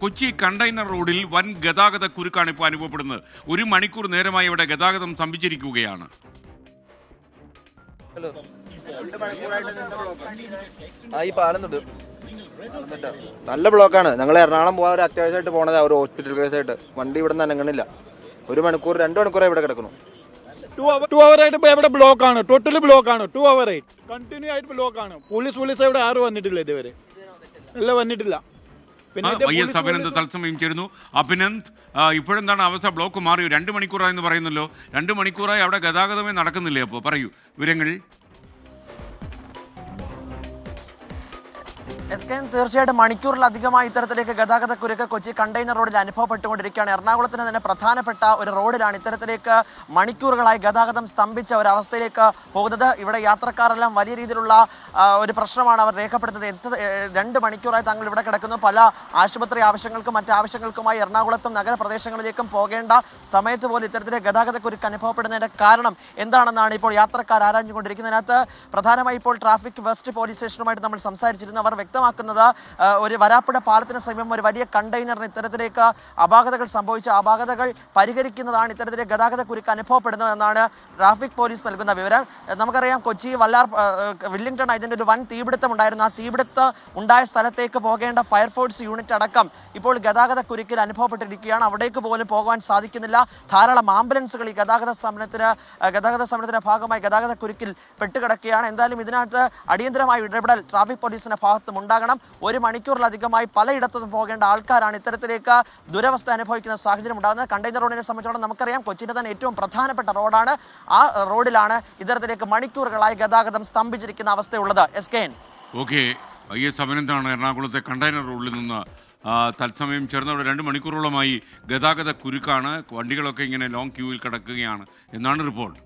Kochi container റോഡിൽ വൻ ഗതാഗത കുരുക്കാണ് ഇപ്പോൾ അനുഭവപ്പെടുന്നത്. 1 മണിക്കൂർ നേരമായി ഇവിടെ ഗതാഗതം സ്തംഭിച്ചിരിക്കുകയാണ്. ഈ പാലം നല്ല ബ്ലോക്കാണ്. ഞങ്ങൾ എറണാകുളം പോകാൻ ഒരു അത്യാവശ്യമായിട്ട് പോണത്, ഒരു ഹോസ്പിറ്റൽ കേസായിട്ട്. വണ്ടി ഇവിടെ നിന്ന് അനങ്ങണില്ല. 1 മണിക്കൂർ 2 മണിക്കൂറായി ഇവിടെ കിടക്കണം. 2 hour ഇവിടെ ബ്ലോക്കാണ്. ടോട്ടലി ബ്ലോക്കാണ്. 2 hour കണ്ടിന്യൂ ആയിട്ട് ബ്ലോക്കാണ്. പോലീസ് ഇവിടെ ആരും വന്നിട്ടില്ല ഇതുവരെ. എല്ലാം വന്നിട്ടില്ല. YS അഭിനന്ദ് തത്സമയം ചേരുന്നു. അഭിനന്ദ്, ഇപ്പോഴെന്താണ് അവസ്ഥ? ബ്ലോക്ക് മാറിയോ? 2 മണിക്കൂറായെന്ന് പറയുന്നല്ലോ. 2 മണിക്കൂറായി അവിടെ ഗതാഗതമേ നടക്കുന്നില്ലേ? അപ്പോൾ പറയൂ വിവരങ്ങൾ. തീർച്ചയായിട്ടും മണിക്കൂറിലധികമായി ഇത്തരത്തിലേക്ക് ഗതാഗത കുരുക്ക് കൊച്ചി കണ്ടെയ്നർ റോഡിൽ അനുഭവപ്പെട്ടുകൊണ്ടിരിക്കുകയാണ്. എറണാകുളത്തിന് തന്നെ പ്രധാനപ്പെട്ട ഒരു റോഡിലാണ് ഇത്തരത്തിലേക്ക് മണിക്കൂറുകളായി ഗതാഗതം സ്തംഭിച്ച ഒരവസ്ഥയിലേക്ക് പോകുന്നത്. ഇവിടെ യാത്രക്കാരെല്ലാം വലിയ രീതിയിലുള്ള ഒരു പ്രശ്നമാണ് അവർ രേഖപ്പെടുത്തുന്നത്. 2 മണിക്കൂറായി തങ്ങൾ ഇവിടെ കിടക്കുന്നു. പല ആശുപത്രി ആവശ്യങ്ങൾക്കും മറ്റ് ആവശ്യങ്ങൾക്കുമായി എറണാകുളത്തും നഗരപ്രദേശങ്ങളിലേക്കും പോകേണ്ട സമയത്ത് പോലും ഇത്തരത്തിലെ ഗതാഗത കുരുക്ക് അനുഭവപ്പെടുന്നതിൻ്റെ കാരണം എന്താണെന്നാണ് ഇപ്പോൾ യാത്രക്കാർ ആരാഞ്ഞുകൊണ്ടിരിക്കുന്നതിനകത്ത്. പ്രധാനമായി ഇപ്പോൾ ട്രാഫിക് വെസ്റ്റ് പോലീസ് സ്റ്റേഷനുമായിട്ട് നമ്മൾ സംസാരിച്ചിരുന്നു. അവർ വ്യക്തമാക്കുന്നത് ഒരു വരാപ്പുഴ പാലത്തിന് സമീപം ഒരു വലിയ കണ്ടെയ്നറിന് ഇത്തരത്തിലേക്ക് അപാകതകൾ സംഭവിച്ച അപാകതകൾ പരിഹരിക്കുന്നതാണ് ഇത്തരത്തിലെ ഗതാഗത കുരുക്ക് അനുഭവപ്പെടുന്നത് എന്നാണ് ട്രാഫിക് പോലീസ് നൽകുന്ന വിവരം. നമുക്കറിയാം, കൊച്ചി വില്ലിംഗ്ടൺ ഇതിൻ്റെ ഒരു വൻ തീപിടുത്തം ഉണ്ടായിരുന്നു. ആ തീപിടുത്തം ഉണ്ടായ സ്ഥലത്തേക്ക് പോകേണ്ട ഫയർഫോഴ്സ് യൂണിറ്റ് അടക്കം ഇപ്പോൾ ഗതാഗത കുരുക്കിൽ അനുഭവപ്പെട്ടിരിക്കുകയാണ്. അവിടേക്ക് പോലും പോകാൻ സാധിക്കുന്നില്ല. ധാരാളം ആംബുലൻസുകൾ ഈ ഗതാഗത സമരത്തിന്റെ ഭാഗമായി ഗതാഗത കുരുക്കിൽ പെട്ടുകിടക്കുകയാണ്. എന്തായാലും ഇതിനകത്ത് അടിയന്തരമായ ഇടപെടൽ ട്രാഫിക് പോലീസിന്റെ ഭാഗത്തും ഉണ്ടാകണം. 1 മണിക്കൂറിലധികമായി പലയിടത്തും പോകേണ്ട ആൾക്കാരാണ് ഇത്തരത്തിലേക്ക് ദുരവസ്ഥ അനുഭവിക്കുന്ന സാഹചര്യം ഉണ്ടാകുന്നത്. കണ്ടെയ്നർ റോഡിനെ സംബന്ധിച്ചോളം നമുക്കറിയാം, കൊച്ചിയിലെ തന്നെ ഏറ്റവും പ്രധാനപ്പെട്ട റോഡാണ്. ആ റോഡിലാണ് ഇത്തരത്തിലേക്ക് മണിക്കൂറുകളായി ഗതാഗതം സ്തംഭിച്ചിരിക്കുന്ന അവസ്ഥയുള്ളത്. ഓക്കെ, YS അഭിനന്ദനാണ് എറണാകുളത്തെ കണ്ടെയ്നർ റോഡിൽ നിന്ന് തത്സമയം ചേർന്നവിടെ. 2 മണിക്കൂറോളമായി ഗതാഗത കുരുക്കാണ്. വണ്ടികളൊക്കെ ഇങ്ങനെ ലോങ് ക്യൂവിൽ കിടക്കുകയാണ് എന്നാണ് റിപ്പോർട്ട്.